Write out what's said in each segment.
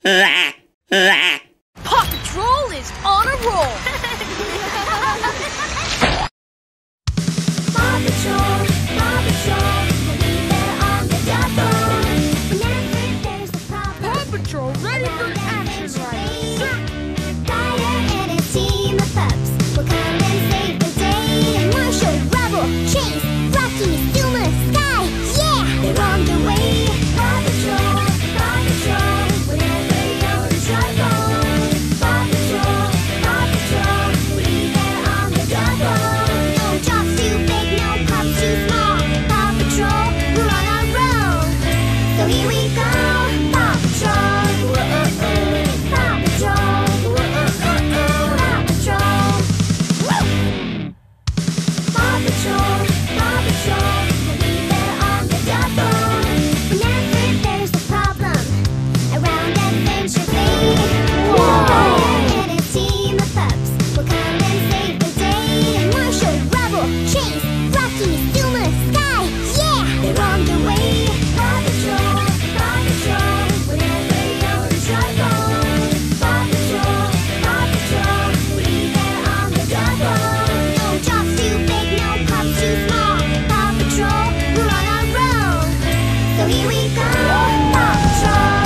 Paw Patrol is on a roll! Paw Patrol, we'll be there on the double. Whenever there's a problem, Paw Patrol ready for action, Ryder! Ryder and his team of pups will come and save the day. Marshall, Rubble, Chase, Rocky, Zuma, Sky, yeah, they're on their way. Paw Patrol, whenever you're in trouble. Paw Patrol, we'll be there on the double. No jobs too big, no pups too small. Paw Patrol, we're on our roll. So here we go. Paw Patrol, Paw Patrol, Paw Patrol. Paw Patrol, we'll be there on the double. Whenever there's a problem around Adventure Bay, Ryder and his team of pups will come and save the day. Marshall, Rubble, Chase, Rocky, Zuma, Sky, yeah, they're on their way. Paw Patrol, whenever you're in trouble. Paw Patrol, we'll be there on the double. No jobs too big, no pups too small. Paw Patrol, we're on our roll. So here we go. Paw Patrol,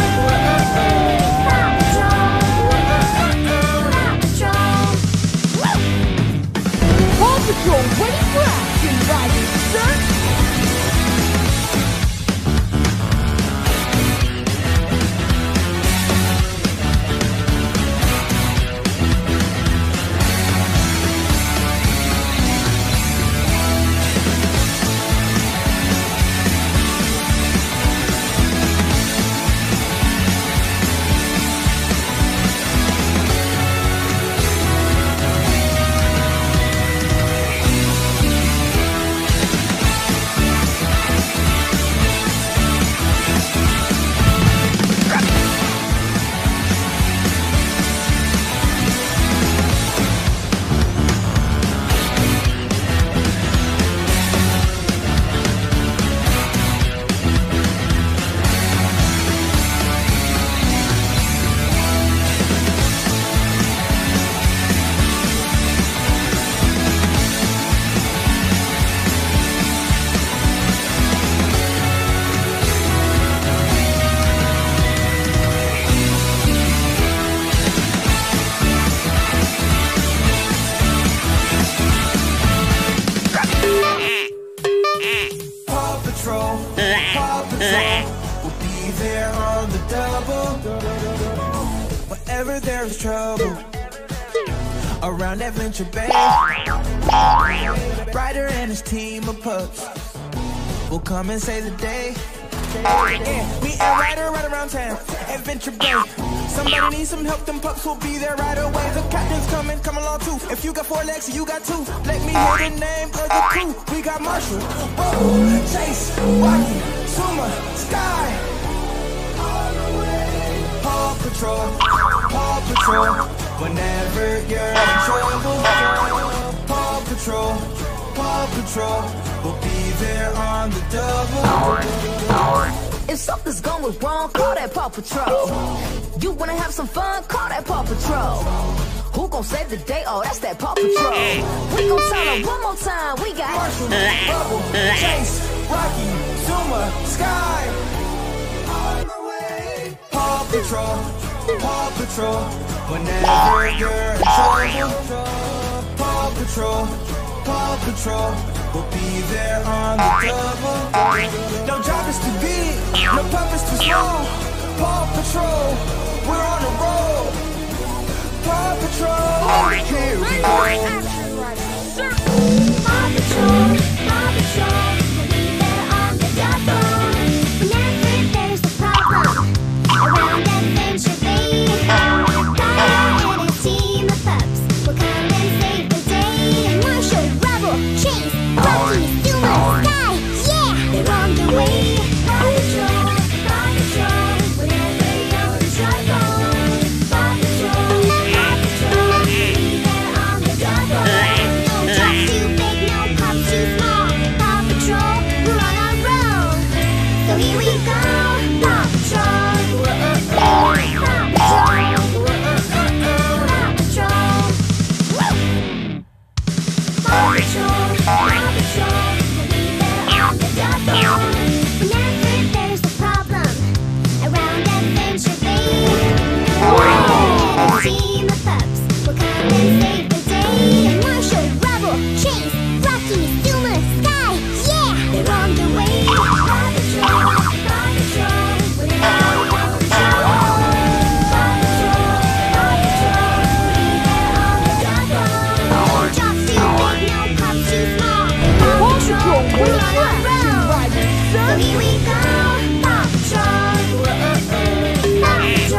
Paw Patrol, Paw Patrol ready for action, Ryder, sir! Paw Patrol, we'll be there on the double. Whenever there's trouble around Adventure Bay, Ryder and his team of pups will come and save the day. Yeah, me and Ryder right around town, Adventure Bay. Somebody needs some help, them pups will be there right away. The captain's coming, come along too. If you got 4 legs, you got 2. Let me hear the name of the crew. We got Marshall, Rubble, Chase, Rocky, Zuma, Sky. Paw Patrol, whenever you're in trouble. Paw Patrol, we'll be there on the double. If something's going wrong, call that Paw Patrol. You wanna have some fun, call that Paw Patrol. Who gon' save the day? Oh, that's that Paw Patrol. We gon' sound it one more time. We got Marshall, Rubble, Chase, Rocky, Zuma, Sky. On the way. Paw Patrol, whenever you're in trouble. Paw Patrol, we'll be there on the double. No job is too big, no pup is too small. Paw Patrol, we're on the roll. Paw Patrol, here we go. Paw Patrol, we'll be there on the double. Whenever there's a problem around Adventure Bay, Ryder and his team of pups will come and save the day. Marshall, Rubble, Chase, Rocky, Zuma, Sky, yeah, they're on their way. Paw Patrol, whenever you're in trouble. Paw Patrol, we'll be there on the double. team of pups will come and save the day. Marshall, Rubble, Chase, Rocky, Zuma, Sky, yeah, they're on the way. Paw Patrol, Paw Patrol, we're in Paw Patrol. Paw Patrol, Paw Patrol, we'll be there on the double. Jobs too big, no pups too small. Paw Patrol, we're on a roll. So here we go, Paw Patrol. Paw Patrol.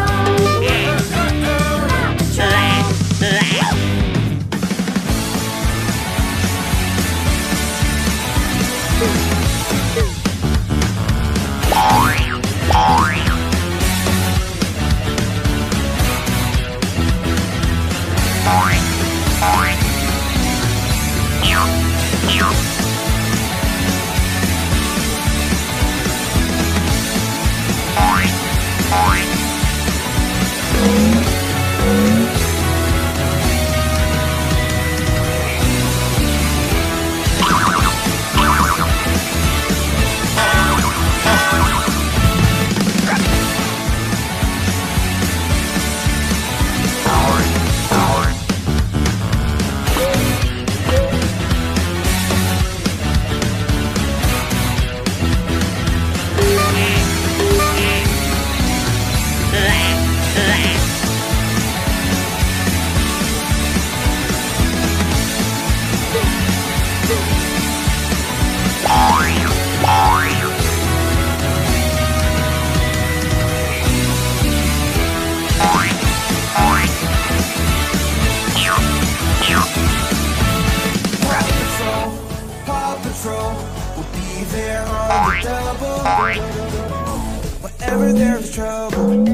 Whenever there's trouble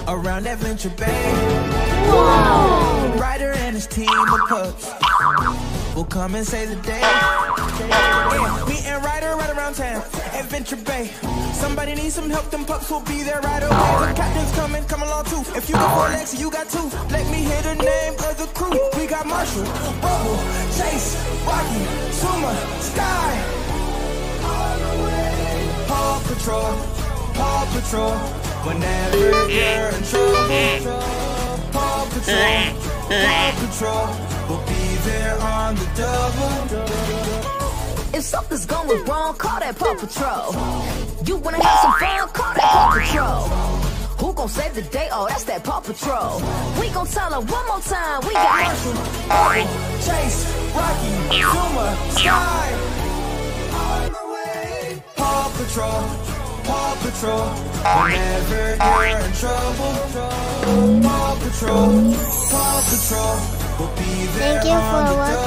around Adventure Bay, Whoa! Ryder and his team of pups will come and save the day. Yeah, me and Ryder right around town, Adventure Bay. Somebody needs some help, them pups will be there right away. The captain's coming, come along too. If you got 4 legs, you got 2. Let me hear the name of the crew. We got Marshall, Rubble, Chase, Rocky, Zuma, Sky. Paw Patrol, Paw Patrol, whenever you're in trouble. Paw Patrol, Paw Patrol, we'll be there on the double. If something's going wrong, call that Paw Patrol. You wanna have some fun, call that Paw Patrol. Who gon' save the day? Oh, that's that Paw Patrol. We gon' tell her one more time. We got Marshall, Rubble, Chase, Rocky, Zuma, Sky. Paw Patrol, Paw Patrol, whenever you're in trouble. Paw Patrol, Paw Patrol, we'll be there. Thank you for watching.